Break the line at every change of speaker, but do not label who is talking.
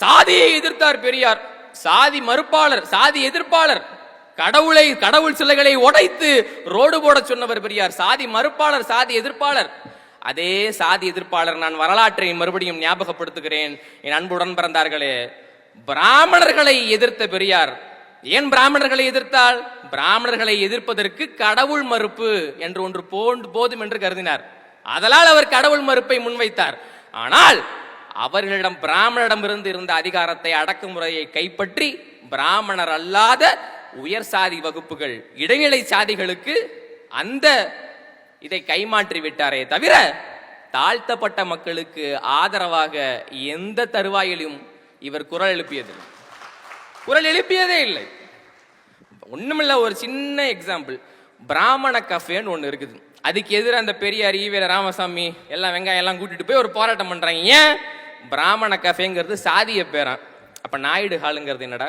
சாதியை எதிர்த்தார் பெரியார். சாதி மறுப்பாளர், சாதி எதிர்ப்பாளர். கடவுள் சிலைகளை உடைத்து ரோடு போட சொன்னவர் பெரியார். சாதி மறுப்பாளர், சாதி எதிர்ப்பாளர். அதே சாதி எதிர்ப்பாளர், நான் வரலாற்றை மறுபடியும் ஞாபகப்படுத்துகிறேன் என் அன்புடன் பிறந்தார்களே, பிராமணர்களை எதிர்த்த பெரியார். ஏன் பிராமணர்களை எதிர்த்தால்? பிராமணர்களை எதிர்ப்பதற்கு கடவுள் மறுப்பு என்று ஒன்று போதும் என்று கருதினார். அதனால் அவர் கடவுள் மறுப்பை முன்வைத்தார். ஆனால் அவர்களிடம் பிராமணரிடம் இருந்து இருந்த அதிகாரத்தை, அடக்குமுறையை கைப்பற்றி பிராமணர் அல்லாத உயர் சாதி வகுப்புகள், இடைநிலை சாதிகளுக்கு அந்த இதை கைமாற்றி விட்டாரே தவிர தாழ்த்தப்பட்ட மக்களுக்கு ஆதரவாக எந்த தருவாயிலும் இவர் குரல் எழுப்பியதே இல்லை. ஒண்ணுமில்ல, ஒரு சின்ன எக்ஸாம்பிள். பிராமண கஃபேன்னு ஒண்ணு இருக்குது. அதுக்கு எதிராக அந்த பெரியார், ஈவேர ராமசாமி எல்லாம் வெங்காயம் எல்லாம் கூட்டிட்டு போய் ஒரு போராட்டம் பண்றாங்க. ஏன்? பிராமண கஃபேங்கிறது சாதிய பேரா. அப்ப நாயுடு ஹாலுங்கிறது என்னடா?